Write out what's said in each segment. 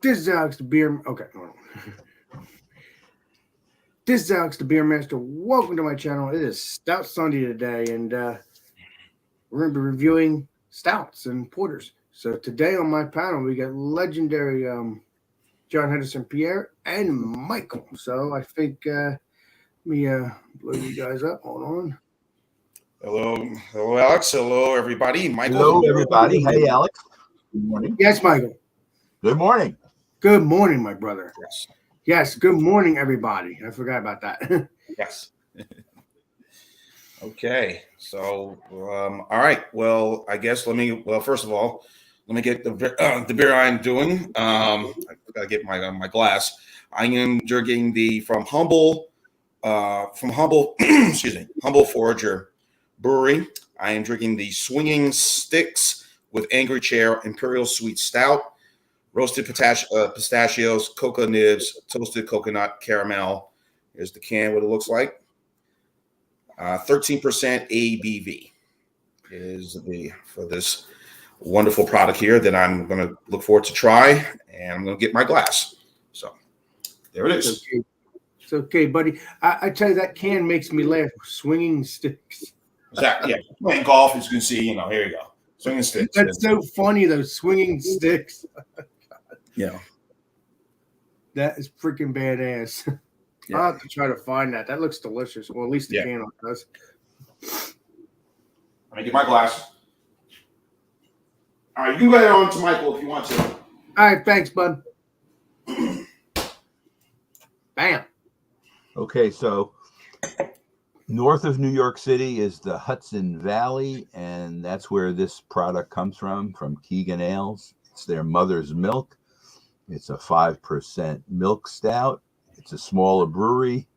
This is Alex the Beer. Okay. This is Alex the Beer Master. Welcome to my channel. It is Stout Sunday today, and we're going to be reviewing stouts and porters. So today on my panel, we got legendary John Henderson Pierre and Michael. So I think let me blow you guys up. Hold on. Hello, Alex. Hello, everybody. Michael. Hello, everybody. Hey, Alex. Good morning. Yes, Michael. Good morning. Good morning, my brother. Yes. Yes, good morning, everybody. I forgot about that. Yes. Okay. So, all right. Well, I guess first of all, let me get the beer I'm doing. I gotta get my glass. I am drinking from Humble, excuse me, Humble Forager Brewery. I am drinking the Swinging Sticks with Angry Chair Imperial Sweet Stout. Roasted pistachios, cocoa nibs, toasted coconut caramel. Here's the can, what it looks like. 13% ABV is for this wonderful product here that I'm going to look forward to try, and I'm going to get my glass. So there it is. It's okay, buddy. I tell you, that can makes me laugh. Swinging Sticks. Yeah, playing golf, as you can see, here you go. Swinging Sticks. That's so funny, those Swinging Sticks. Yeah. That is freaking badass. Yeah. I'll have to try to find that. That looks delicious. Well, at least the can does. Let me get my glass. All right, you can go ahead on to Michael if you want to. All right, thanks, bud. Bam. Okay, so north of New York City is the Hudson Valley, and that's where this product comes from Keegan Ales. It's their Mother's Milk. It's a 5% milk stout. It's a smaller brewery.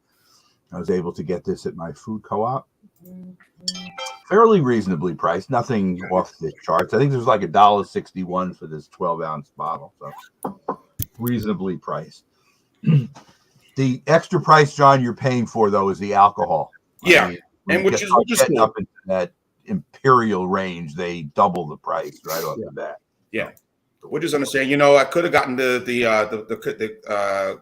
I was able to get this at my food co-op. Fairly reasonably priced, nothing off the charts. I think there's like $1.61 for this 12-ounce bottle, so reasonably priced. The extra price, John, you're paying for, though, is the alcohol. Yeah, I mean, and which is getting cool. up into that imperial range, they double the price right off the bat. Yeah. We're just understanding. I could have gotten the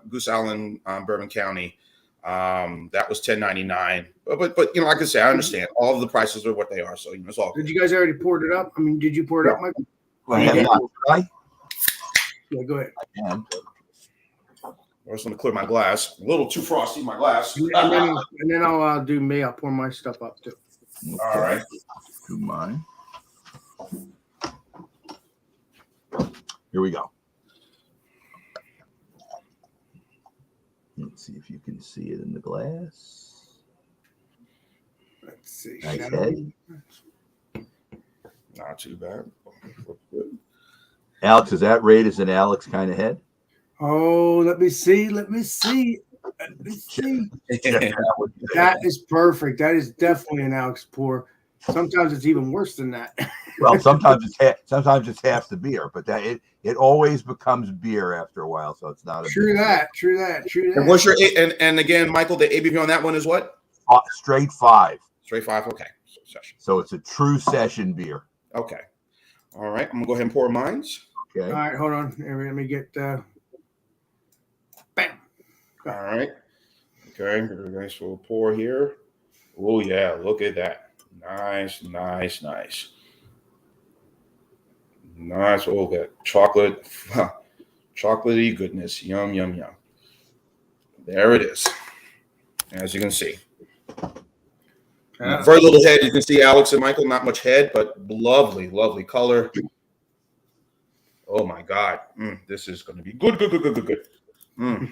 Goose Island, Bourbon County. That was $10.99. But like I say, I understand all of the prices are what they are. So it's all good. Did you guys already pour it up? I mean, did you pour it up, Michael? I have not. Yeah, go ahead. I am. I just want to clear my glass. A little too frosty, my glass. And then I'll do me. I'll pour my stuff up too. Okay. All right. Do mine. Here we go. Let's see if you can see it in the glass. Let's see. Nice head. Not too bad. Alex, is that rated as an Alex kind of head? Oh, let me see. That is perfect. That is definitely an Alex pour. Sometimes it's even worse than that. Well, sometimes it's half the beer, but it always becomes beer after a while, so it's not a True that. And what's your and again, Michael, the ABV on that one is what? Straight 5. Straight 5. Okay. So it's a true session beer. Okay. All right. I'm gonna go ahead and pour mine. Okay. All right, hold on. Let me get bam. All right. Okay. Nice little pour here. Oh yeah, look at that. Nice. Oh, that chocolate, chocolatey goodness. Yum. There it is. As you can see. Very little head. You can see Alex and Michael, not much head, but lovely color. Oh my God. This is going to be good. All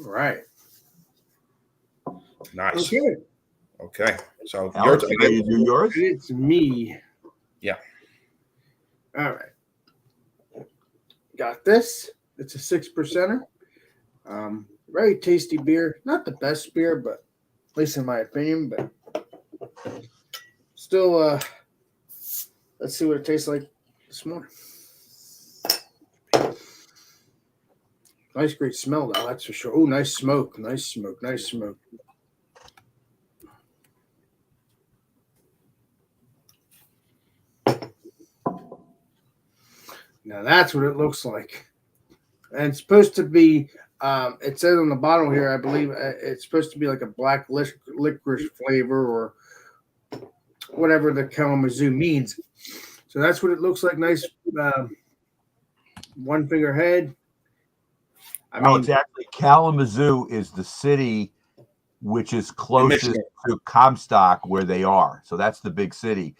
right. Nice. Okay. So Alex, you ready to do yours? It's me. Yeah. All right. Got this. It's a 6%er. Very tasty beer. Not the best beer, but at least in my opinion, but still let's see what it tastes like this morning. Nice, great smell, though, that's for sure. Oh, nice smoke. Now that's what it looks like. And it's supposed to be, it says on the bottle here, I believe it's supposed to be like a black licorice flavor or whatever the Kalamazoo means. So that's what it looks like. Nice one finger head. I Oh, mean, it's actually Kalamazoo is the city which is closest Michigan. to Comstock where they are. So that's the big city.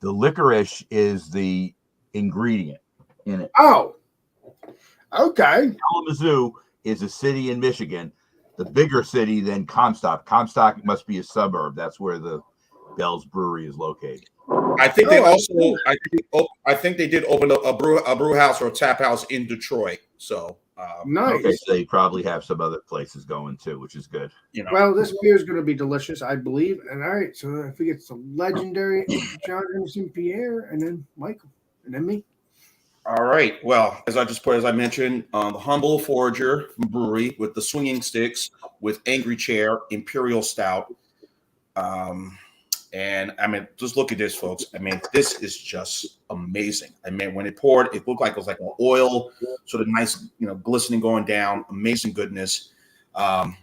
The licorice is the ingredient in it. oh, okay. Kalamazoo is a city in Michigan, the bigger city than Comstock. Comstock must be a suburb. That's where the Bell's Brewery is located. I think they also, I think they did open a brew house or a tap house in Detroit. So Nice. Okay, so they probably have some other places going too, which is good. you know, Well, this beer is going to be delicious, I believe. And all right, so if we get some legendary John Emerson Pierre, and then Michael, and then me. all right. Well, as I mentioned, the Humble Forager Brewery with the swinging sticks with Angry Chair Imperial Stout. And I mean, just look at this, folks. I mean, this is just amazing. I mean, when it poured, it looked like it was like an oil, sort of nice, glistening going down. Amazing goodness. Again,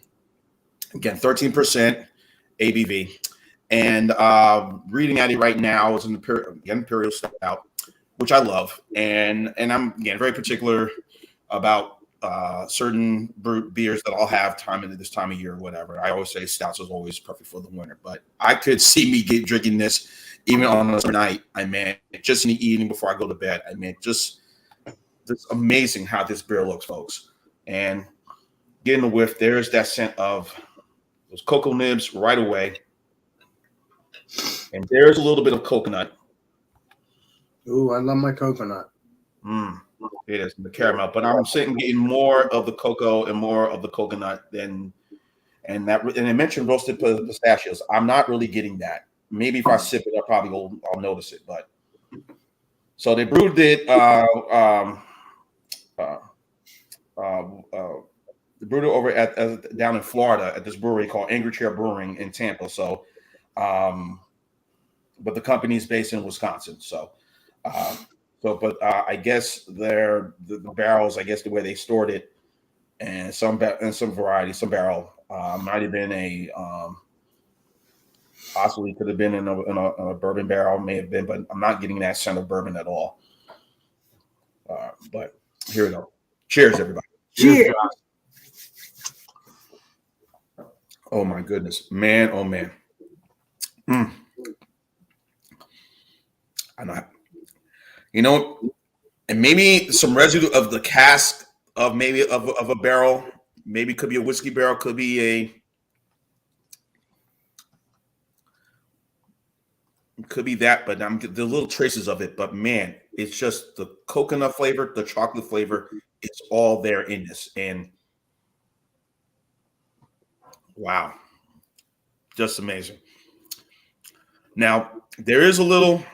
13% ABV. And reading at it right now is an Imperial Stout, which I love. And I'm, again, very particular about certain beers that I'll have this time of year or whatever. I always say stouts is always perfect for the winter, but I could see me drinking this even on a night. I mean, just in the evening before I go to bed. I mean, just it's amazing how this beer looks, folks. And getting the whiff, there's that scent of those cocoa nibs right away. And there's a little bit of coconut. Ooh, I love my coconut. It is the caramel, but I'm getting more of the cocoa and more of the coconut and I mentioned roasted pistachios. I'm not really getting that. Maybe if I sip it, I'll notice it. But so they brewed it. They brewed it over at down in Florida at this brewery called Angry Chair Brewing in Tampa. So, but the company's based in Wisconsin. So. But I guess the barrels, I guess the way they stored it, and some variety, some barrel might have been possibly could have been in a bourbon barrel, may have been, but I'm not getting that scent of bourbon at all. But here we go. Cheers, everybody. Cheers. Oh my goodness, man! Oh man. I know. And maybe some residue of the cask of maybe of a barrel. Maybe could be a whiskey barrel, could be that, but I'm the little traces of it. But man, it's just the coconut flavor, the chocolate flavor. It's all there in this, and wow, just amazing. Now there is a little.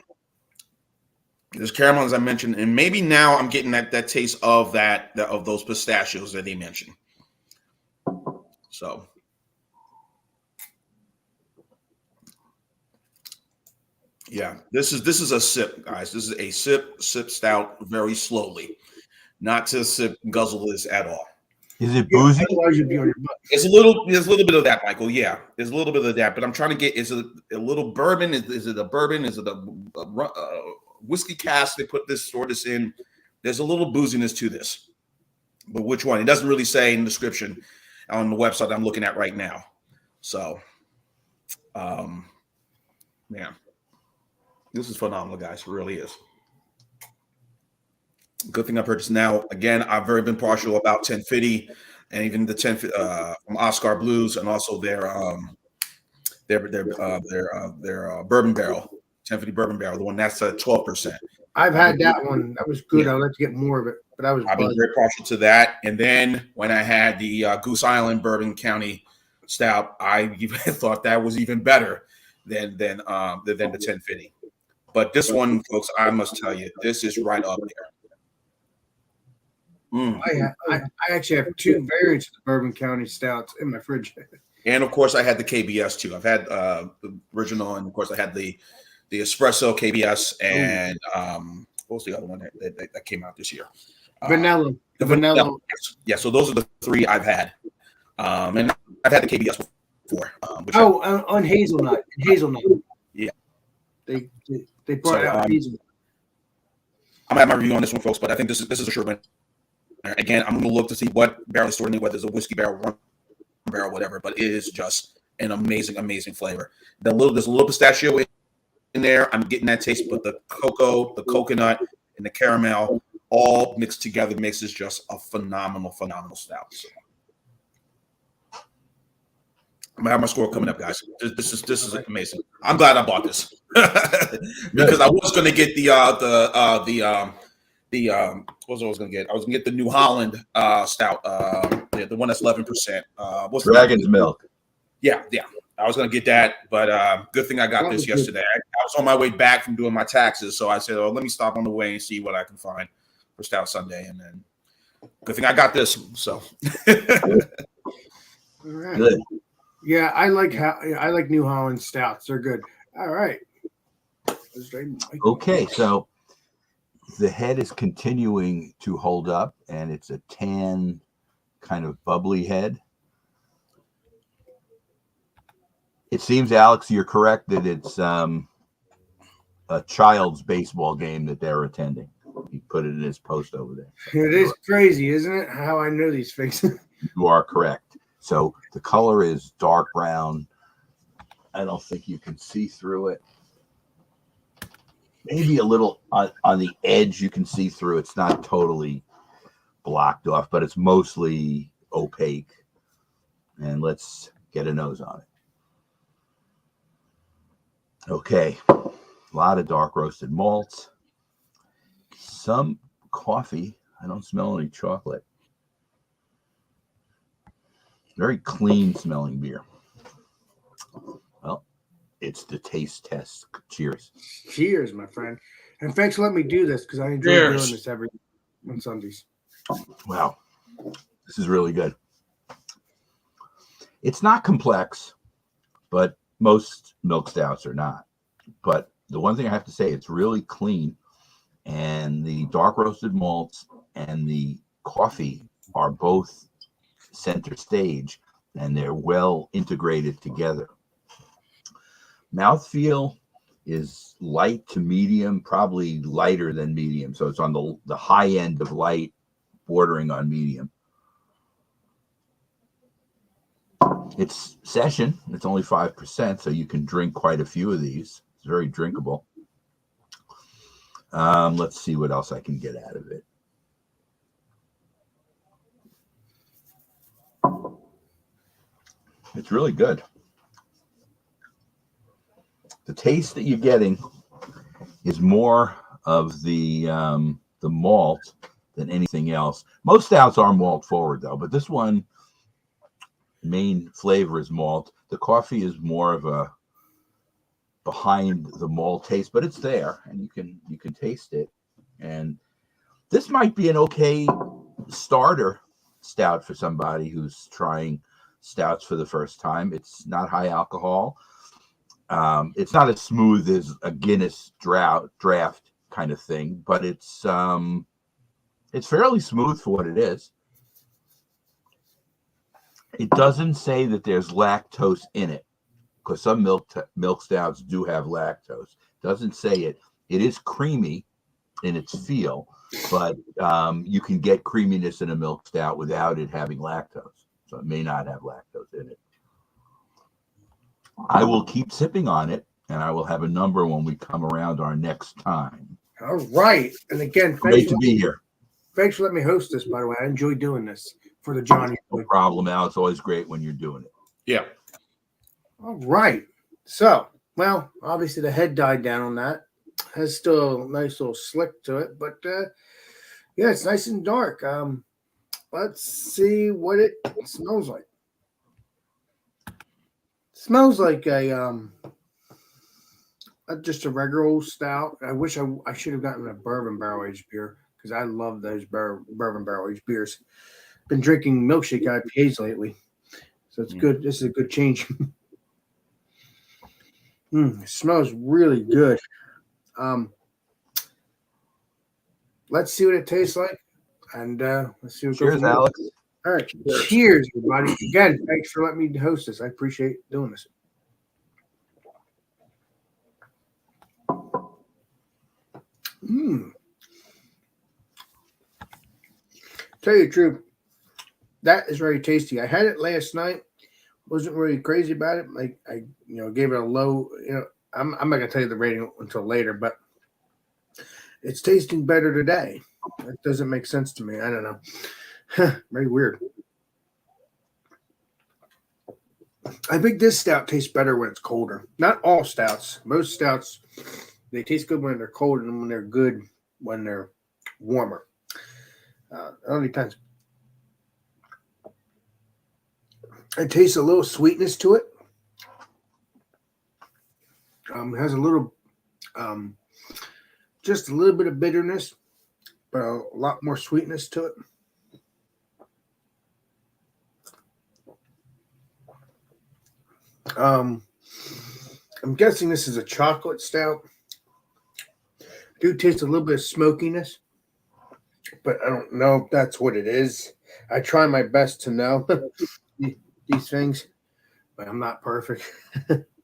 There's caramel, as I mentioned, and maybe now I'm getting that taste of of those pistachios that he mentioned. So, yeah, this is a sip, guys. This is a sip stout very slowly, not to sip guzzle this at all. Is it boozy? Otherwise, you'd be on your butt. There's a little bit of that, Michael. Yeah, there's a little bit of that, but I'm trying to get. Is it a little bourbon? Is it a bourbon? Is it a whiskey cask? They store this in. There's a little booziness to this, but which one? It doesn't really say in the description on the website I'm looking at right now. So, yeah, this is phenomenal, guys. It really is. Good thing I purchased now. Again, I've very been partial about 1050 and even the 10 from Oscar Blues and also their bourbon barrel, 1050 bourbon barrel, the one that's 12%. I've had that one. That was good. Yeah. I'd like to get more of it, but I was. I've been very partial to that. And then when I had the Goose Island Bourbon County Stout, I even thought that was even better than the 1050. But this one, folks, I must tell you, this is right up there. I actually have two variants of the Bourbon County Stouts in my fridge. And of course, I had the KBS too. I've had the original, and of course, I had the espresso KBS and what was the other one that came out this year? Vanilla. The vanilla. Yeah, so those are the three I've had. And I've had the KBS before. On hazelnut. Hazelnut. Yeah. They brought out hazelnut. I'm gonna have my review on this one, folks, but I think this is a sure winner. Again, I'm gonna look to see what barrel is stored in, whether it's a whiskey barrel, rum barrel, whatever. But it is just an amazing, amazing flavor. There's a little pistachio in there. I'm getting that taste, but the cocoa, the coconut, and the caramel all mixed together makes this just a phenomenal, phenomenal stout. So I'm gonna have my score coming up, guys. This is amazing. I'm glad I bought this because I was gonna get what was I gonna get? I was gonna get the New Holland stout, the one that's 11%. What's Dragon's Milk? Yeah. I was gonna get that, but good thing I got this yesterday. I was on my way back from doing my taxes, so I said, "Oh, let me stop on the way and see what I can find for Stout Sunday." And then, good thing I got this. So, all right. Good. Yeah, I like New Holland stouts. They're good. All right. Okay, so the head is continuing to hold up, and it's a tan, kind of bubbly head. It seems, Alex, you're correct that it's a child's baseball game that they're attending. He put it in his post over there. It is crazy, isn't it? How I know these things. You are correct. So the color is dark brown. I don't think you can see through it. Maybe a little on the edge you can see through. It's not totally blocked off, but it's mostly opaque. And let's get a nose on it. Okay, a lot of dark roasted malts, some coffee. I don't smell any chocolate. Very clean smelling beer. Well, it's the taste test. Cheers. Cheers, my friend. And thanks for letting me do this because I enjoy doing this every on Sundays. Wow, this is really good. It's not complex, but most milk stouts are not. But the one thing I have to say, it's really clean, and the dark roasted malts and the coffee are both center stage, and they're well integrated together. Mouthfeel is light to medium, probably lighter than medium. So it's on the high end of light, bordering on medium. It's session. It's only 5%, so you can drink quite a few of these. It's very drinkable. Let's see what else I can get out of it. It's really good. The taste that you're getting is more of the malt than anything else. Most stouts are malt forward though, but this one, main flavor is malt. The coffee is more of a behind the malt taste, but it's there and you can taste it. And this might be an okay starter stout for somebody who's trying stouts for the first time. It's not high alcohol. It's not as smooth as a Guinness draft kind of thing, but it's fairly smooth for what it is. It doesn't say that there's lactose in it, because some milk stouts do have lactose. It doesn't say it. It is creamy in its feel, but you can get creaminess in a milk stout without it having lactose. So it may not have lactose in it. I will keep sipping on it, and I will have a number when we come around our next time. All right. And again, great to be here. Thanks for letting me host this, by the way. I enjoy doing this for the Johnny. No problem, Al. It's always great when you're doing it. Yeah. All right. So, well, obviously the head died down on that. Has still a nice little slick to it, but yeah, it's nice and dark. Let's see what it smells like. Smells like just a regular old stout. I wish I should have gotten a bourbon barrel aged beer because I love those bourbon barrel aged beers. Been drinking milkshake IPAs lately, so it's good. This is a good change. It smells really good. let's see what it tastes like, and let's see what goes Cheers, from there. Alex. All right, cheers, everybody. Again, thanks for letting me host this. I appreciate doing this. Tell you the truth, that is very tasty. I had it last night. Wasn't really crazy about it. Like I gave it a low. I'm not gonna tell you the rating until later, but it's tasting better today. That doesn't make sense to me. I don't know. Very weird. I think this stout tastes better when it's colder. Not all stouts. Most stouts, they taste good when they're cold and when they're good when they're warmer. Only times. It tastes a little sweetness to it. It has a little, just a little bit of bitterness, but a lot more sweetness to it. I'm guessing this is a chocolate stout. I do taste a little bit of smokiness, but I don't know if that's what it is. I try my best to know these things, but I'm not perfect.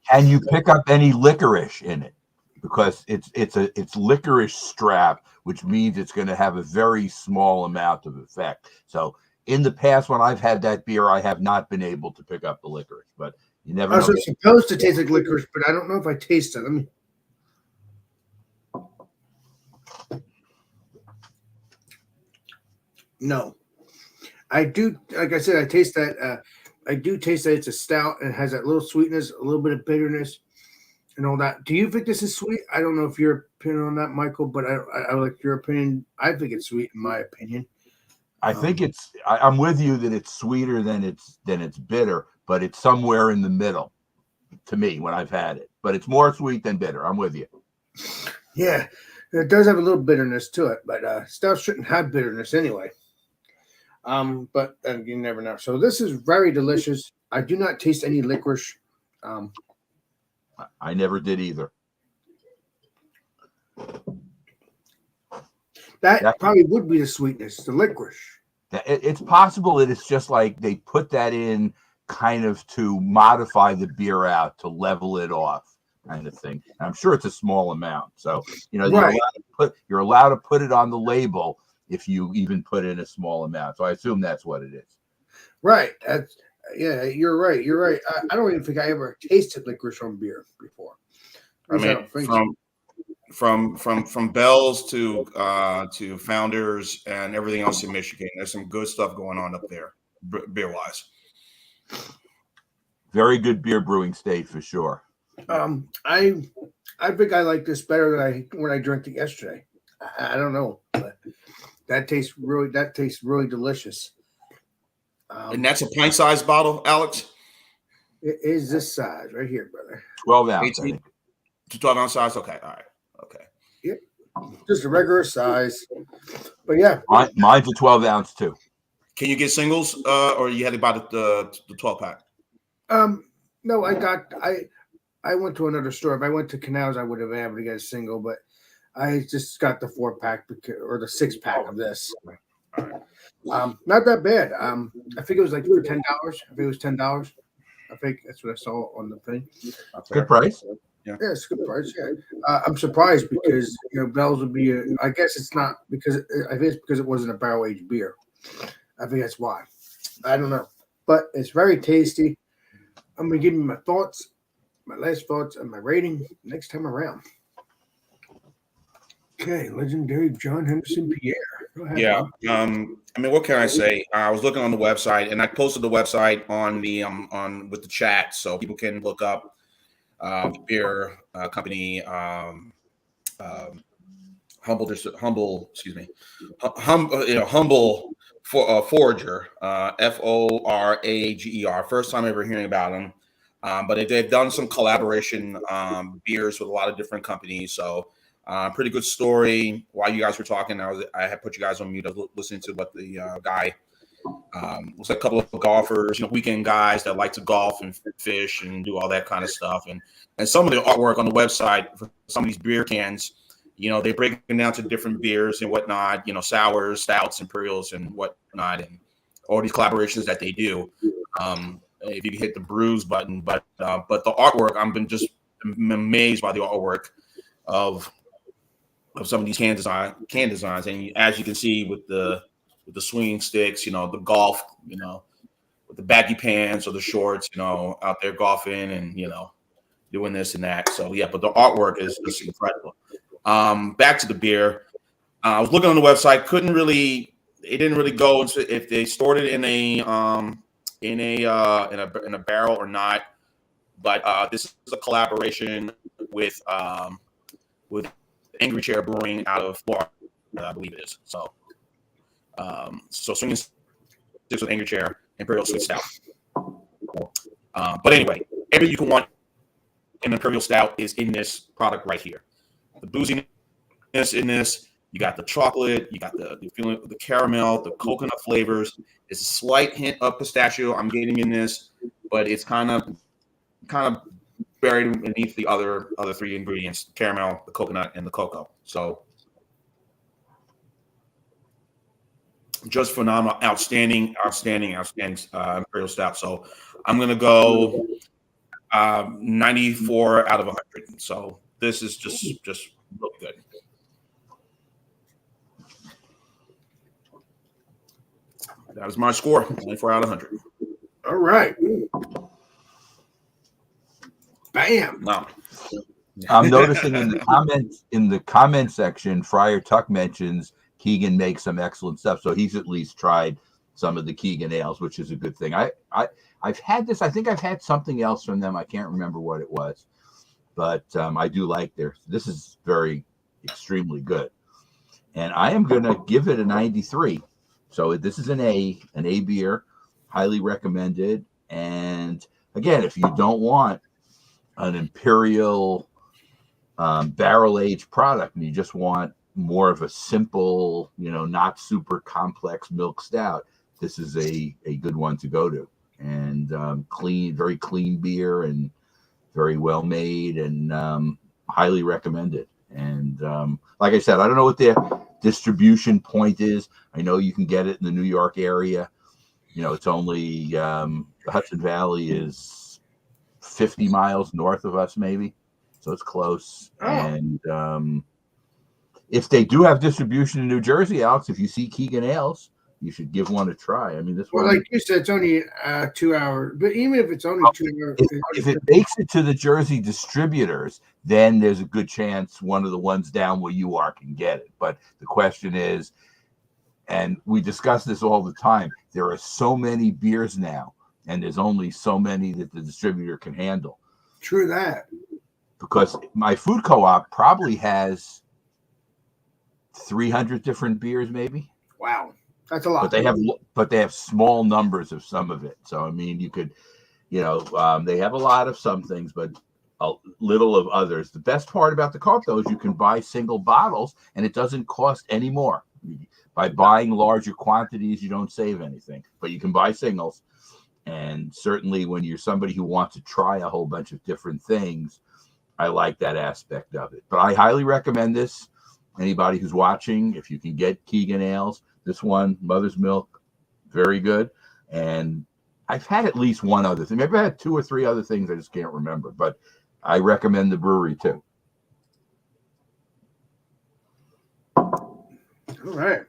Can you pick up any licorice in it? Because it's licorice strap, which means it's going to have a very small amount of effect. So in the past, when I've had that beer, I have not been able to pick up the licorice, but you never know. Also, it's supposed to taste like licorice, but I don't know if I taste it. Let me. No, I do. Like I said, I taste that. I do taste that it's a stout and it has that little sweetness, a little bit of bitterness, and all that. Do you think this is sweet? I don't know if your opinion on that, Michael, but I like your opinion. I think it's sweet, in my opinion. I think I'm with you that it's sweeter than it's bitter, but it's somewhere in the middle to me when I've had it. But it's more sweet than bitter. I'm with you. Yeah, it does have a little bitterness to it, but stout shouldn't have bitterness anyway. But you never know. So this is very delicious. I do not taste any licorice. I never did either. That probably would be the sweetness, the licorice. It's possible that it's just like they put that in kind of to modify the beer out, to level it off, kind of thing. And I'm sure it's a small amount. So, Right. you're allowed to put it on the label if you even put in a small amount. So I assume that's what it is. Right. Yeah, you're right. You're right. I don't even think I ever tasted licorice on beer before. I mean, from Bell's to Founders and everything else in Michigan, there's some good stuff going on up there, beer wise. Very good beer brewing state for sure. I think I like this better than when I drank it yesterday. I don't know, but that tastes really delicious. And that's a pint-sized bottle, Alex? It is this size right here, brother. 12 ounce. 18 to 12 ounce size? Okay, all right. Okay. Yep. Just a regular size. But yeah. Mine's a 12 ounce too. Can you get singles or you had to buy the 12 pack? No, I went to another store. If I went to Canals, I would have been able to get a single, but I just got the 4-pack or the 6-pack of this. Not that bad. I think it was like $10. I think it was $10. I think that's what I saw on the thing. Good price. Yeah, it's a good price. Yeah, I'm surprised because Bell's would be. I guess it's not because I think it's because it wasn't a barrel aged beer. I think that's why. I don't know, but it's very tasty. I'm gonna give you my thoughts, my last thoughts, and my rating next time around. Okay, legendary John Henderson Pierre. Go ahead, Yeah. Bob. I mean, what can I say? I was looking on the website, and I posted the website on the on with the chat, so people can look up beer company humble Forager, Forager. First time ever hearing about them, but they've done some collaboration beers with a lot of different companies. So pretty good story. While you guys were talking, I had put you guys on mute. I was listening to what the guy was, a couple of golfers, weekend guys that like to golf and fish and do all that kind of stuff. And some of the artwork on the website for some of these beer cans, They break them down to different beers and whatnot, sours, stouts, imperials, and whatnot, and all these collaborations that they do. If you hit the brews button, but the artwork, I've been just amazed by the artwork of some of these can designs, and as you can see with the swinging sticks, the golf, with the baggy pants or the shorts, out there golfing and doing this and that. So yeah, but the artwork is just incredible. Back to the beer. I was looking on the website, it didn't really go into if they stored it in a barrel or not. But this is a collaboration with Angry Chair Brewing out of Florida, I believe it is. So swinging sticks with Angry Chair, Imperial Sweet Stout. But anyway, everything you can want in Imperial Stout is in this product right here. The booziness in this, you got the chocolate, you got the feeling of the caramel, the coconut flavors. There's a slight hint of pistachio I'm getting in this, but it's kind of buried beneath the other three ingredients: the caramel, the coconut, and the cocoa. So just phenomenal, outstanding Imperial Stout. So I'm gonna go 94 out of 100. So this is just really good. That was my score, 94 out of 100. All right. Bam. Wow. I'm noticing in the comment section, Friar Tuck mentions Keegan makes some excellent stuff. So he's at least tried some of the Keegan ales, which is a good thing. I've had this. I think I've had something else from them. I can't remember what it was, but I do like this is extremely good. And I am going to give it a 93. So this is an A beer, highly recommended. And again, if you don't want an imperial barrel aged product and you just want more of a simple, not super complex milk stout, this is a good one to go to. And very clean beer and very well made and highly recommended. And like I said, I don't know what their distribution point is. I know you can get it in the New York area. It's only the Hudson Valley is 50 miles north of us, maybe. So it's close. Oh. And if they do have distribution in New Jersey, Alex, if you see Keegan Ales, you should give one a try. I mean, this one, like you said, it's only 2 hours. But even if it's only 2 hours, if it makes it to the Jersey distributors, then there's a good chance one of the ones down where you are can get it. But the question is, and we discuss this all the time, there are so many beers now, and there's only so many that the distributor can handle. True that. Because my food co-op probably has 300 different beers, maybe. Wow. That's a lot. But they have small numbers of some of it. So I mean, you could, they have a lot of some things, but a little of others. The best part about the co-op, though, is you can buy single bottles, and it doesn't cost any more. By buying larger quantities, you don't save anything, but you can buy singles. And certainly, when you're somebody who wants to try a whole bunch of different things, I like that aspect of it. But I highly recommend this. Anybody who's watching, if you can get Keegan Ales. This one, Mother's Milk, very good. And I've had at least one other thing. Maybe I had 2 or 3 other things I just can't remember. But I recommend the brewery, too. All right.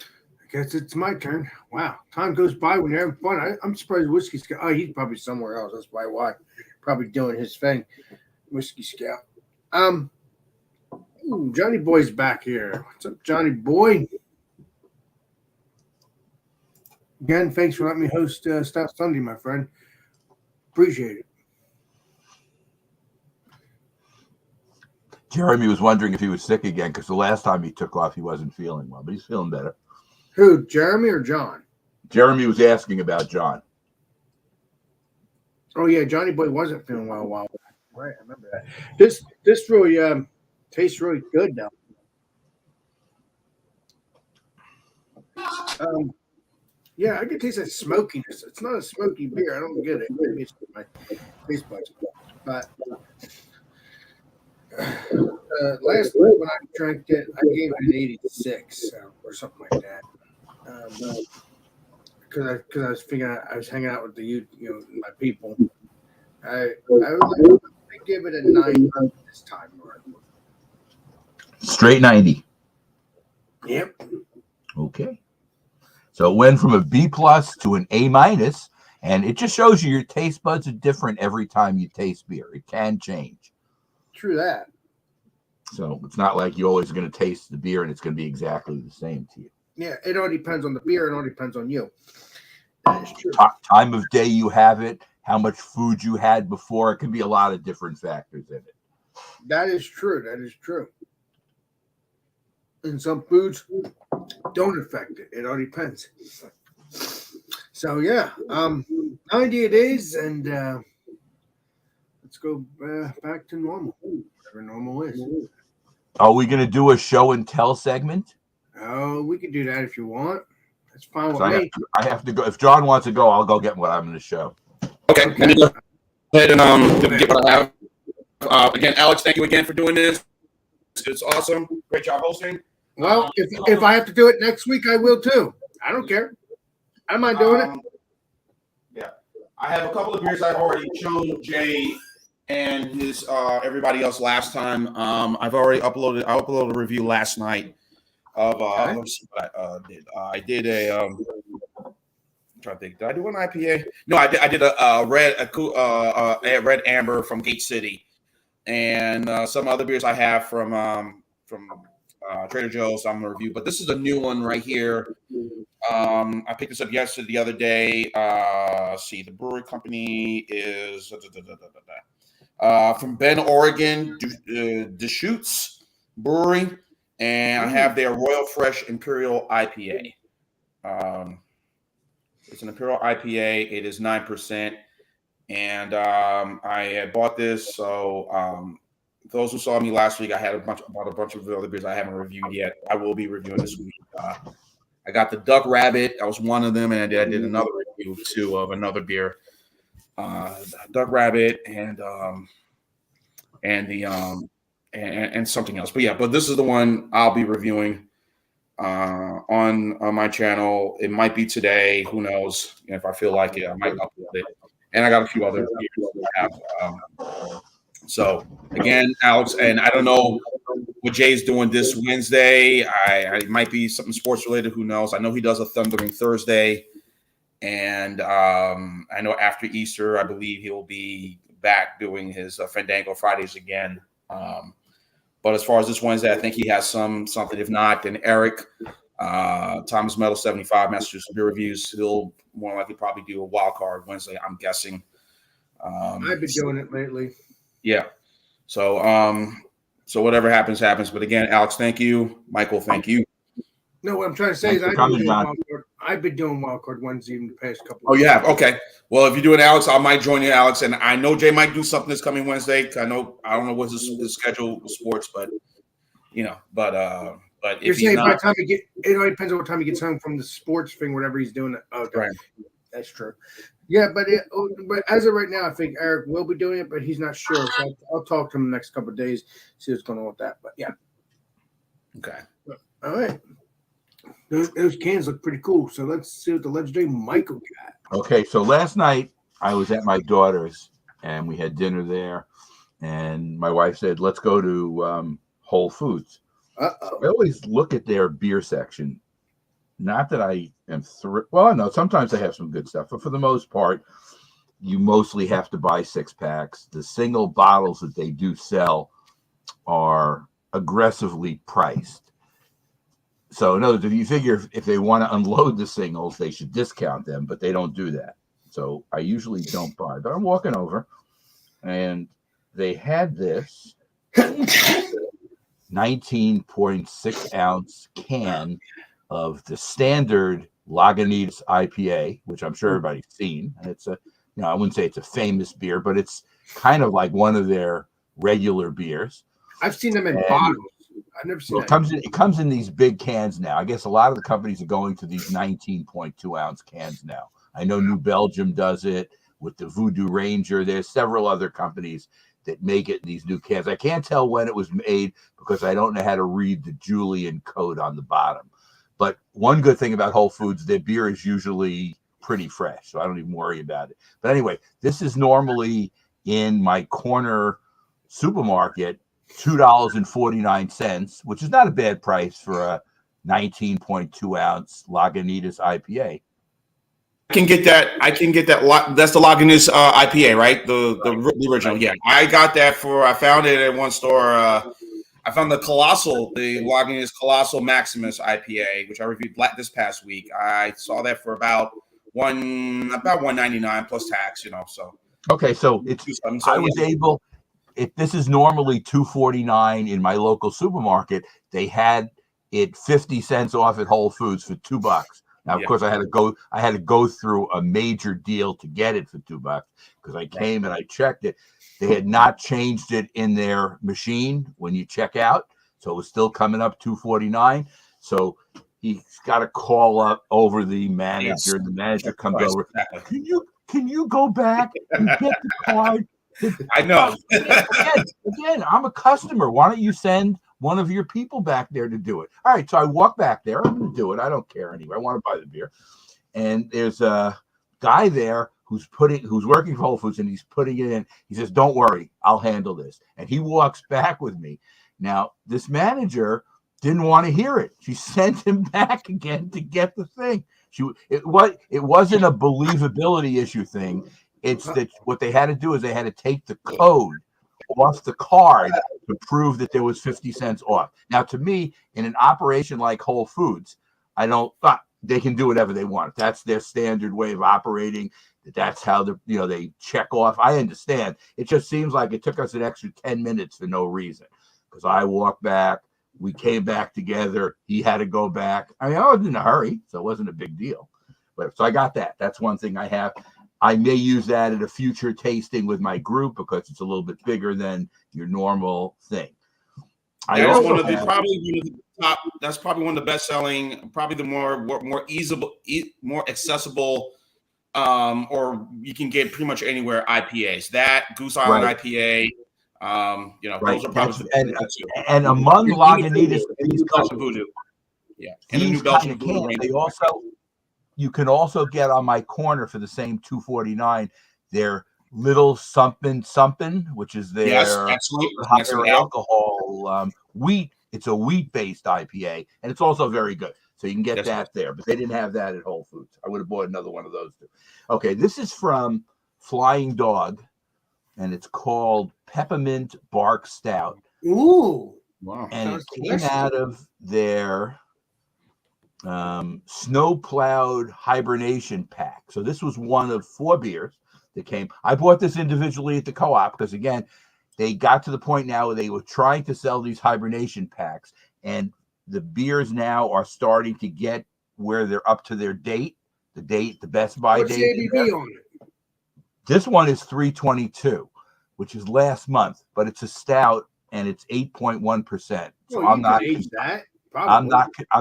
I guess it's my turn. Wow. Time goes by when you're having fun. I'm surprised Whiskey Scout. Oh, he's probably somewhere else. That's probably why. Probably doing his thing. Whiskey Scout. Ooh, Johnny Boy's back here. What's up, Johnny Boy? Again, thanks for letting me host Stout Sunday, my friend. Appreciate it. Jeremy was wondering if he was sick again because the last time he took off, he wasn't feeling well, but he's feeling better. Who, Jeremy or John? Jeremy was asking about John. Oh, yeah, Johnny Boy wasn't feeling well a while back. Right, I remember that. This really tastes really good now. Yeah, I can taste that smokiness. It's not a smoky beer. I don't get it. Maybe it's my taste buds. But last night when I drank it, I gave it an 86 or something like that. Because I was figuring I was hanging out with my people. I give it a 9 this time. Straight 90. Yep. Okay. So it went from a B plus to an A minus, and it just shows you your taste buds are different every time you taste beer. It can change. True that. So it's not like you're always going to taste the beer and it's going to be exactly the same to you. Yeah, it all depends on the beer. It all depends on you. That is true. Time of day you have it, how much food you had before. It can be a lot of different factors in it. That is true. That is true. And some foods don't affect it. It all depends. So yeah, 90 days, and let's go back to normal, whatever normal is. Are we going to do a show and tell segment? Oh, we can do that if you want. That's fine with So me. I have to go. If John wants to go, I'll go get what I'm going to show. Okay. Let me go ahead and get what I have. Again, Alex, thank you again for doing this. It's awesome. Great job hosting. Well, if I have to do it next week, I will too. I don't care. I don't mind doing it. Yeah, I have a couple of beers I've already shown Jay and his everybody else last time. I've already uploaded. I uploaded a review last night of. Let me see what I did. I did a. I'm trying to think. Did I do an IPA? No, I did a red amber from Gate City, and some other beers I have from Trader Joe's. I'm gonna review, but this is a new one right here. I picked this up the other day. See, the brewery company is from Bend, Oregon, Deschutes Brewery, and I have their Royal Fresh Imperial IPA. It's an Imperial IPA. It is 9%, and I had bought this. So those who saw me last week, I had bought a bunch of other beers I haven't reviewed yet. I will be reviewing this week. I got the Duck Rabbit. That was one of them, and I did another review too of another beer, Duck Rabbit, and something else. But yeah, but this is the one I'll be reviewing on my channel. It might be today. Who knows? If I feel like it, I might upload it. And I got a few other beers that I have. So again, Alex, and I don't know what Jay's doing this Wednesday. I might be something sports related. Who knows? I know he does a Thundering Thursday, and I know after Easter, I believe he'll be back doing his Fandango Fridays again. But as far as this Wednesday, I think he has something. If not, then Eric, Thomas Metal 75 Massachusetts Beer Reviews, he'll more likely probably do a wild card Wednesday, I'm guessing. I've been doing it lately. Yeah. So whatever happens. But again, Alex, thank you. Michael, thank you. No, what I'm trying to say is I've been doing wild card Wednesday in the past couple. Oh, you have? Okay. Well, if you're doing Alex, I might join you, Alex. And I know Jay might do something this coming Wednesday. I don't know what his schedule with sports, but but you're if saying not, by the time it all depends on what time he gets home from the sports thing, whatever he's doing. Okay. Right. That's true. Yeah, but as of right now, I think Eric will be doing it, but he's not sure. So I'll talk to him the next couple of days, see what's going on with that. But yeah. Okay. All right. Those cans look pretty cool. So let's see what the legendary Michael got. Okay, so last night I was at my daughter's and we had dinner there, and my wife said, "Let's go to Whole Foods." I always look at their beer section. Not that I am well, no, sometimes they have some good stuff, but for the most part, you mostly have to buy 6-packs. The single bottles that they do sell are aggressively priced. So in other words, if you figure if they want to unload the singles, they should discount them, but they don't do that. So I usually don't buy. But I'm walking over, and they had this 19.6 ounce can of the standard Laganis Ipa, which I'm sure everybody's seen. And it's I wouldn't say it's a famous beer, but it's kind of like one of their regular beers. I've seen them in bottles. I've never seen it comes in these big cans now. I guess a lot of the companies are going to these 19.2 ounce cans now. I know New Belgium does it with the Voodoo Ranger. There's several other companies that make it in these new cans. I can't tell when it was made because I don't know how to read the Julian code on the bottom. But one good thing about Whole Foods, their beer is usually pretty fresh, so I don't even worry about it. But anyway, this is normally in my corner supermarket, $2.49, which is not a bad price for a 19.2 ounce Lagunitas IPA. I can get that. That's the Laganis IPA, right? The original. Right. Yeah, I got that I found it at one store. I found the Laganis Colossal Maximus IPA, which I reviewed this past week. I saw that for about $1.99 plus tax. So okay, so I was able. If this is normally $2.49 in my local supermarket, they had it 50 cents off at Whole Foods for $2. Now, of course, I had to go through a major deal to get it for $2 because I came and I checked it. They had not changed it in their machine when you check out, so it was still coming up $2.49. So he's got to call up over the manager. Yes. The manager comes over. Exactly. Can you go back and get the card? I know. Again, I'm a customer. Why don't you send one of your people back there to do it? All right, so I walk back there. I'm going to do it. I don't care anyway. I want to buy the beer. And there's a guy there who's working for Whole Foods, and he's putting it in. He says, "Don't worry, I'll handle this." And he walks back with me. Now, this manager didn't want to hear it. She sent him back again to get the thing. It wasn't a believability issue thing. It's that what they had to do is they had to take the code off the card to prove that there was 50 cents off. Now, to me, in an operation like Whole Foods, they can do whatever they want. That's their standard way of operating. That's how they check off. I understand. It just seems like it took us an extra 10 minutes for no reason. Because I walked back, we came back together. He had to go back. I mean, I was in a hurry, so it wasn't a big deal. So I got that. That's one thing I have. I may use that at a future tasting with my group because it's a little bit bigger than your normal thing. That's probably one of the best selling, probably the more accessible, or you can get pretty much anywhere IPAs. That Goose Island IPA, those are probably and among Lagunitas, Voodoo. Yeah, and the New Belgian Voodoo. You can also get on my corner for the same $2.49 their little something, which is their higher alcohol wheat. It's a wheat-based IPA, and it's also very good. So you can get that there, but they didn't have that at Whole Foods. I would have bought another one of those too. Okay, this is from Flying Dog, and it's called Peppermint Bark Stout. Ooh, wow! And it came out of their snow plowed hibernation pack. So this was one of 4 beers that came. I bought this individually at the co-op because again, they got to the point now where they were trying to sell these hibernation packs, and the beers now are starting to get where they're up to their date, the Best Buy What's date. the ABV on it? This one is 322, which is last month, but it's a stout and it's 8.1%. So I'm not that. I'm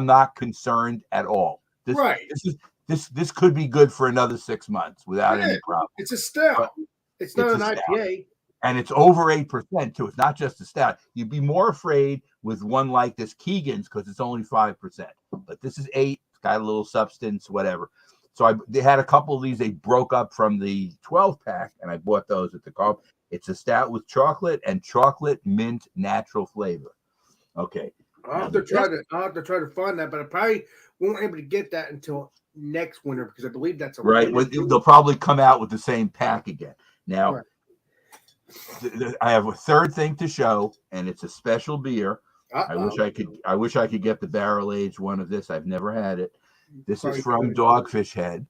not concerned at all. This could be good for another 6 months without any problem. It's a stout. It's not an IPA. And it's over 8% too. It's not just a stout. You'd be more afraid with one like this Keegan's because it's only 5%. But this is 8. It's got a little substance, whatever. So they had a couple of these. They broke up from the 12 pack, and I bought those at the co-op. It's a stout with chocolate and chocolate mint natural flavor. Okay. I'll have to try to find that, but I probably won't be able to get that until next winter because I believe that's right. They'll probably come out with the same pack again. Now, I have a third thing to show, and it's a special beer. I wish I could get the barrel aged one of this. I've never had it. This is from Dogfish Head.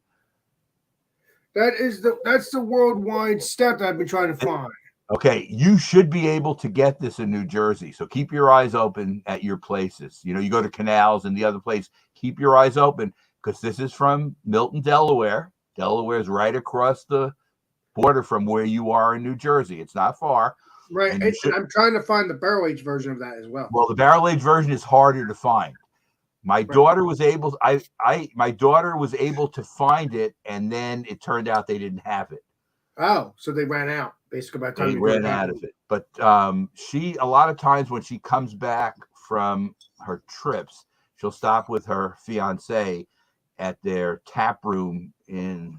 That's the worldwide stout that I've been trying to find. Okay, you should be able to get this in New Jersey. So keep your eyes open at your places. You go to Canals and the other place. Keep your eyes open because this is from Milton, Delaware. Delaware is right across the border from where you are in New Jersey. It's not far. Right, and I'm trying to find the barrel aged version of that as well. Well, the barrel aged version is harder to find. My daughter was able. My daughter was able to find it, and then it turned out they didn't have it. Oh, so they ran out basically by the time they ran out of it. But she, a lot of times when she comes back from her trips, she'll stop with her fiance at their tap room in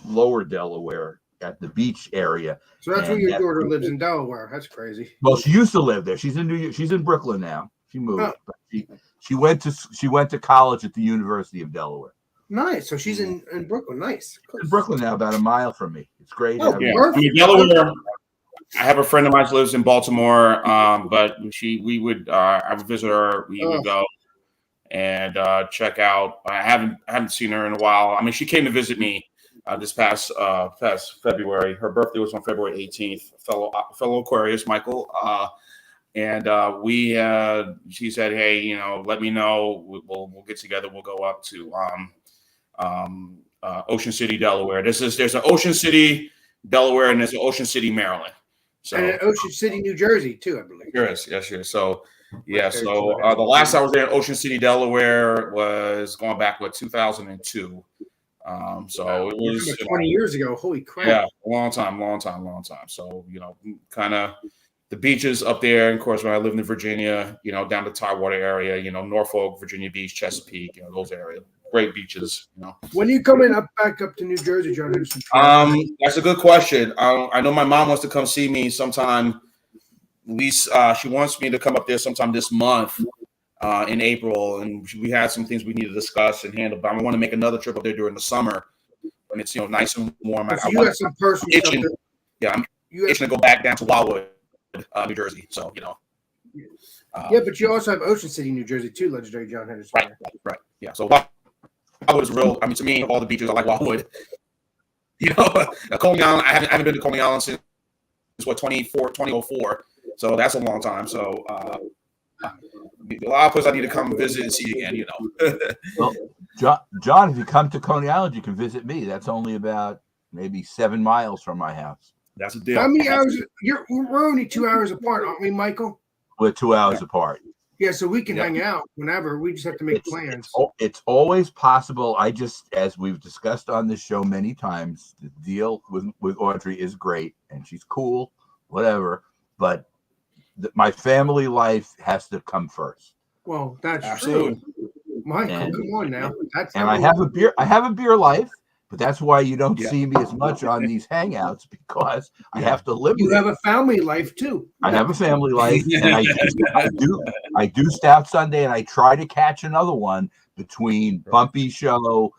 Lower Delaware at the beach area. So that's where your daughter lives in Delaware. That's crazy. Well, she used to live there. She's in New York. She's in Brooklyn now. She moved. Oh. But she went to college at the University of Delaware. Nice. So she's in Brooklyn. Nice. In Brooklyn now, about a mile from me. It's great. Oh, Yeah, perfect. I mean, Delaware. I have a friend of mine who lives in Baltimore, but I would visit her. We would go and check out. I haven't seen her in a while. I mean, she came to visit me this past February. Her birthday was on February 18th. Fellow Aquarius, Michael, and she said, "Hey, let me know. We'll get together. We'll go up to Ocean City, Delaware. There's an Ocean City, Delaware, and there's an Ocean City, Maryland. So and Ocean City, New Jersey, too, I believe. Yes. So the last I was there in Ocean City, Delaware was going back 2002. So it was 20 years ago. Holy crap! Yeah, a long time. So kind of the beaches up there. And of course, when I lived in Virginia, down the Tidewater area, Norfolk, Virginia Beach, Chesapeake, those areas. Great beaches, When are you coming back up to New Jersey, John Henderson? That's a good question. I know my mom wants to come see me sometime. At least she wants me to come up there sometime this month in April, and we had some things we need to discuss and handle. But I want to make another trip up there during the summer when it's nice and warm. So you got some personal stuff. I'm itching to go back down to Wildwood, New Jersey. So yeah, but you also have Ocean City, New Jersey, too, legendary John Henderson. Right. Yeah. So Wildwood is real. I mean, to me, of all the beaches, I like Wildwood. Coney Island. I haven't been to Coney Island since 2004. So that's a long time. So a lot of places I need to come visit and see again. Well, John, if you come to Coney Island, you can visit me. That's only about maybe 7 miles from my house. That's a deal. How many hours? We're only 2 hours apart, aren't we, Michael? We're 2 hours apart. Yeah, so we can hang out whenever. We just have to make plans. It's always possible. As we've discussed on this show many times, the deal with Audrey is great, and she's cool, whatever. But my family life has to come first. Well, that's absolutely true. Michael, come on now. I have a beer life, but that's why you don't see me as much on these hangouts, because I have to live. You have a family life too. I have a family life, and I do Stout Sunday, and I try to catch another one between Bumpy Show,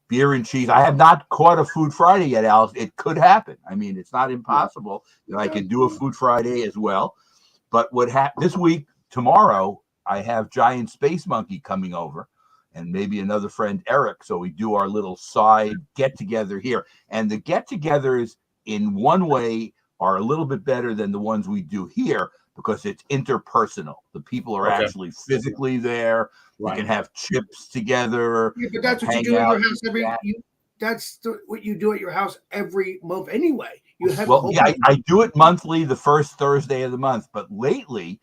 Beer and Cheese. I have not caught a Food Friday yet, Alice. It could happen. I mean, it's not impossible that I can do a Food Friday as well. But this week, tomorrow, I have Giant Space Monkey coming over, and maybe another friend, Eric. So we do our little side get-together here. And the get-togethers, in one way, are a little bit better than the ones we do here, because it's interpersonal. The people are actually physically there. Right. You can have chips together. Yeah, but that's what you do at your house what you do at your house every month anyway. You have I do it monthly, the first Thursday of the month. But lately,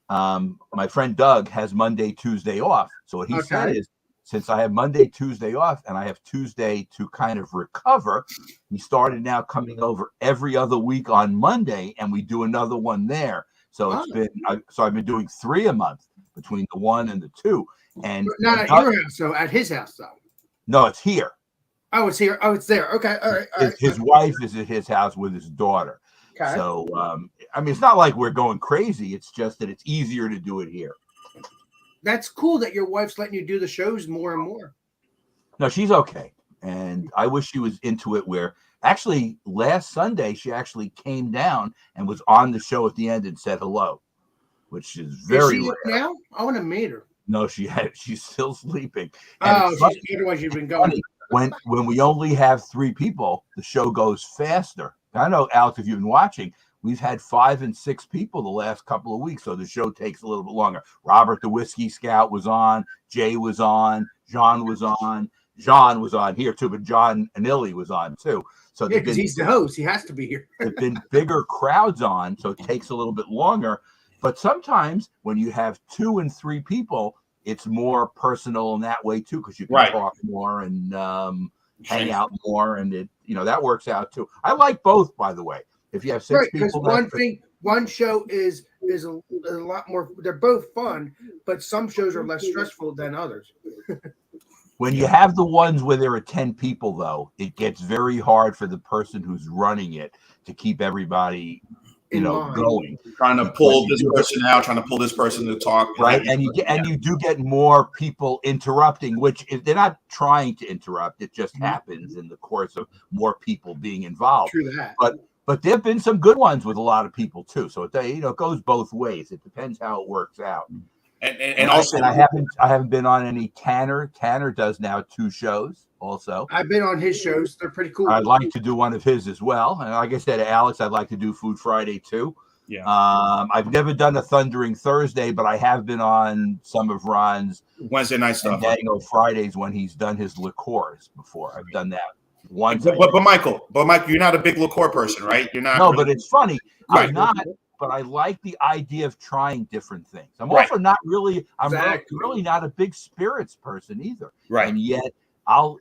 my friend Doug has Monday, Tuesday off. So what he said is, since I have Monday, Tuesday off, and I have Tuesday to kind of recover, he started now coming over every other week on Monday, and we do another one there. So I've been doing 3 a month between the 1 and the 2. And but not at your house, so at his house, though. No, it's here. Oh, it's here. Oh, it's there. Okay, all right. His wife is at his house with his daughter. Okay. So, I mean, it's not like we're going crazy. It's just that it's easier to do it here. That's cool that your wife's letting you do the shows more and more. No, she's okay. And I wish she was into it, where actually last Sunday, she actually came down and was on the show at the end and said hello, which is very rare. Now? I want to meet her. No, she's still sleeping. And otherwise you've been going. When we only have 3 people, the show goes faster. I know, Alex, if you've been watching, we've had 5 and 6 people the last couple of weeks, so the show takes a little bit longer. Robert the Whiskey Scout was on, Jay was on, John was on here too, but John Anilli was on too. So because he's the host, he has to be here. There've been bigger crowds on, so it takes a little bit longer. But sometimes when you have 2 and 3 people, it's more personal in that way too, because you can talk more and hang out more, and that works out too. I like both, by the way. If you have six Right, because people, one show is a lot more. They're both fun, but some shows are less stressful than others. when you have the ones where there are 10 people, though, it gets very hard for the person who's running it to keep everybody, In line. going. Trying to pull this person out, trying to pull this person to talk. Right, and you do get more people interrupting, which they're not trying to interrupt. It just happens in the course of more people being involved. True that. But there have been some good ones with a lot of people too. So it goes both ways. It depends how it works out. And also, I haven't been on any Tanner. Tanner does now 2 shows also. I've been on his shows. They're pretty cool. I'd like to do one of his as well. And like I said to Alex, I'd like to do Food Friday too. Yeah. I've never done a Thundering Thursday, but I have been on some of Ron's Wednesday night stuff. And Fridays when he's done his liqueurs before. I've done that once. But Michael, you're not a big liqueur person, right? You're not. No, but it's funny. Right. I'm not. But I like the idea of trying different things. I'm Right. also not really. I'm Exactly. really not a big spirits person either. Right. And yet, I'll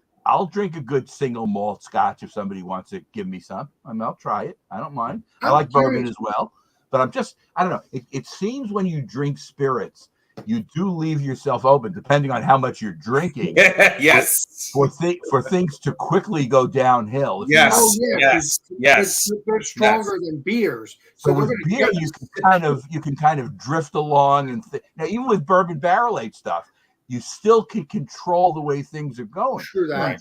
drink a good single malt Scotch if somebody wants to give me some. I'll try it. I don't mind. I like bourbon as well. But I don't know. It seems when you drink spirits, you do leave yourself open, depending on how much you're drinking. Yes. For things to quickly go downhill. Yes. Oh, yeah. Yes. They're stronger than beers. So with beer, you can kind of drift along, and now even with bourbon barrel aged stuff, you still can control the way things are going. True that.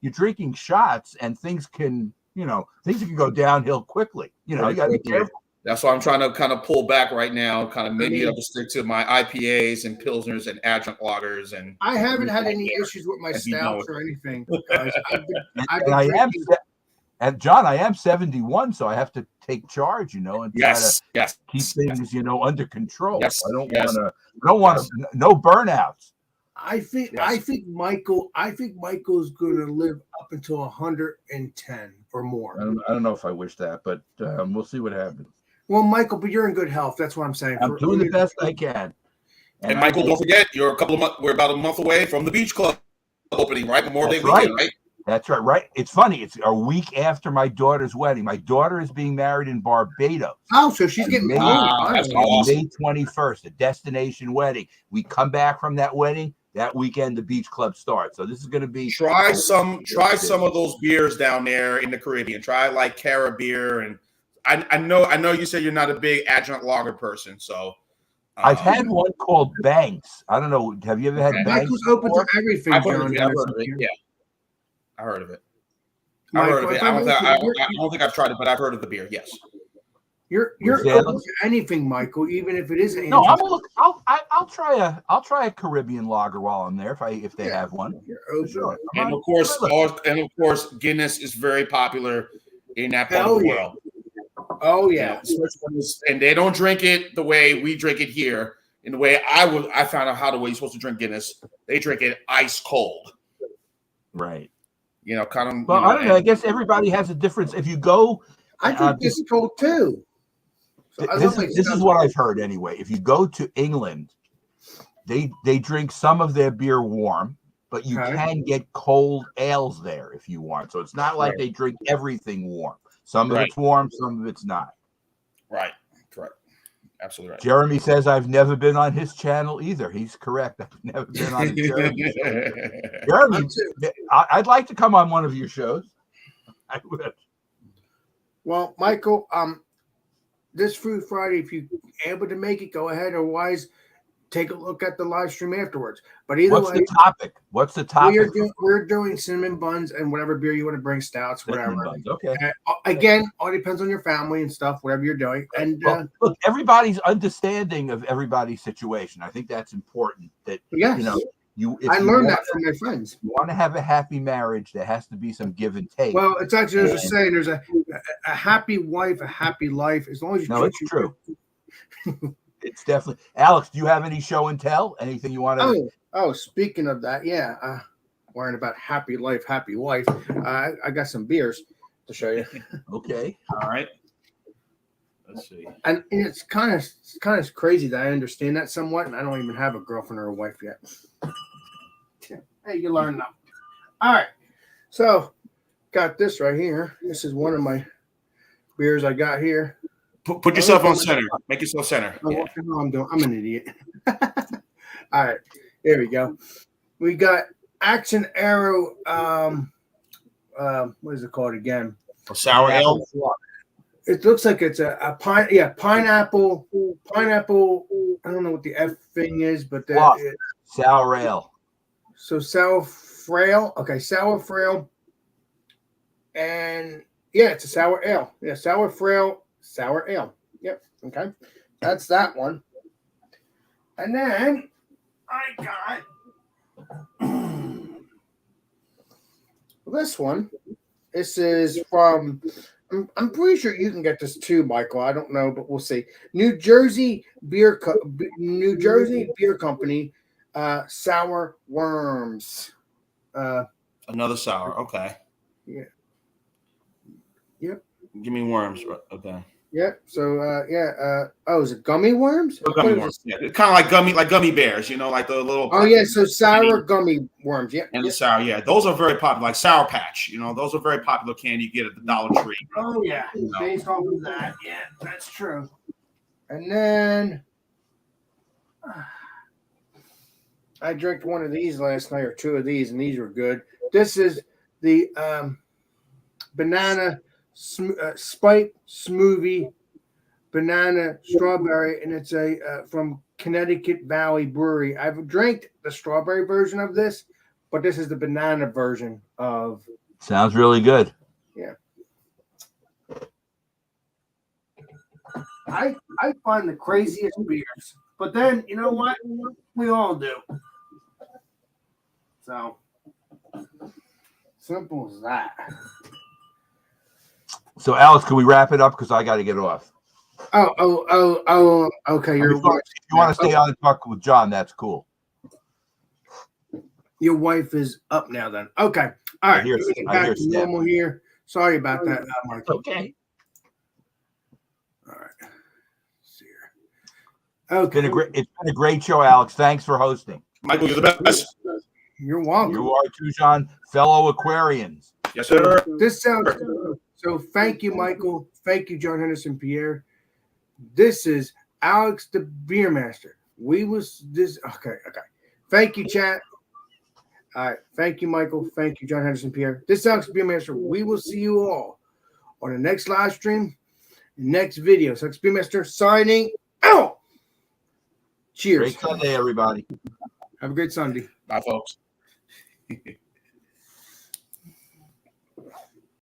You're drinking shots, and things can go downhill quickly. You got to be careful. That's why I'm trying to kind of pull back right now, kind of maybe I'll just stick to my IPAs and Pilsners and adjunct lagers. And I haven't had any issues with my stouts or anything. Guys. And John, I am 71, so I have to take charge, and try to keep things, under control. Yes. I don't want no burnouts. I think Michael's going to live up until 110 or more. I don't know if I wish that, but we'll see what happens. Well, Michael, but you're in good health. That's what I'm saying. I'm doing the best I can. And Michael, don't forget, we're about a month away from the Beach Club opening, right? Memorial Day weekend, right? That's right. Right. It's funny. It's a week after my daughter's wedding. My daughter is being married in Barbados. Oh, so she's getting married. That's awesome. May 21st, a destination wedding. We come back from that wedding. That weekend, the Beach Club starts. So this is going to be try some of those beers down there in the Caribbean. Try like Cara beer, and I know you said you're not a big adjunct lager person, so I've had one called Banks. I don't know. Have you ever had Banks? Michael's open to everything. I've heard of it. Yeah, I heard of it. I don't think I've tried it, but I've heard of the beer. Yes. You're open to anything, Michael, even if it isn't. No, I'll try a Caribbean lager while I'm there if they have one. Sure. And of course, Guinness is very popular in that part of the world. Oh yeah, and they don't drink it the way we drink it here. In the way I found out how the way you're supposed to drink Guinness, they drink it ice cold. Right. Kind of. Well, I don't know. I guess everybody has a difference. If you go, I drink this cold too. So this is what I've heard anyway. If you go to England, they drink some of their beer warm, but you can get cold ales there if you want. So it's not like they drink everything warm. Some of it's warm, some of it's not. Right. Correct. Absolutely right. Jeremy says I've never been on his channel either. He's correct. I've never been on Jeremy's show. Jeremy, I'd like to come on one of your shows. I would. Well, Michael, this Food Friday, if you're able to make it, go ahead. Otherwise, take a look at the live stream afterwards. But either way, What's the topic? We're doing cinnamon buns and whatever beer you want to bring, stouts, whatever. Buns. Okay. Again, all depends on your family and stuff, whatever you're doing. And look, everybody's understanding of everybody's situation. I think that's important. That I learned that from my friends. You want to have a happy marriage, there has to be some give and take. Well, it's actually there's a saying: there's a happy wife, a happy life. As long as you. No, it's true. It's definitely. Alex, do you have any show and tell? Anything you want to? Oh, speaking of that, worrying about happy life, happy wife. I got some beers to show you. Okay. All right. Let's see. And it's kind of crazy that I understand that somewhat, and I don't even have a girlfriend or a wife yet. Hey, you learn now. All right. So, got this right here. This is one of my beers I got here. Put yourself on center. Make yourself center. Oh, what the hell I'm doing? I'm an idiot. All right, there we go. We got Action Arrow. What is it called again? A sour ale. It looks like it's a pine. Yeah, pineapple. Pineapple. I don't know what the F thing is, but sour ale. So sour frail. Okay, sour frail. And yeah, it's a sour ale. Yeah, sour frail, sour ale. Yep. Okay, that's that one. And then I got this one. This is from. I'm pretty sure you can get this too, Michael. I don't know, but we'll see. New Jersey Beer Company, Sour Worms. Another sour. Okay. Yeah. Yep. Give me worms. Okay. Yep. So is it Gummy Worms? Gummy worms. Yeah. Kind of like gummy bears, like the little. Oh yeah, so sour gummy worms. Yeah. And the sour, yeah, those are very popular. Like Sour Patch, those are very popular candy you get at the Dollar Tree. Oh yeah, based off of that. Yeah, that's true. And then I drank one of these last night, or two of these, and these were good. This is the banana spike smoothie, banana strawberry, and it's from Connecticut Valley Brewery. I've drank the strawberry version of this, but this is the banana version of. Sounds really good. Yeah. I find the craziest beers, but then you know what? We all do. So simple as that. So, Alex, can we wrap it up? Because I got to get off. Oh. Okay, if you want to stay on and talk with John, that's cool. Your wife is up now, then. Okay. All right. Back to normal here. Sorry about that, Mark. Okay. All right. See here. Okay. It's been a great show, Alex. Thanks for hosting. Michael, you're the best. You're welcome. You are too, John. Fellow Aquarians. Yes, sir. This sounds good. So thank you, Michael. Thank you, John Henderson Pierre. This is Alex the Beer Master. Okay. Thank you, chat. All right. Thank you, Michael. Thank you, John Henderson Pierre. This is Alex the Beer Master. We will see you all on the next live stream, next video. So Alex Beer Master signing out. Cheers. Great Sunday, everybody. Have a great Sunday. Bye, folks.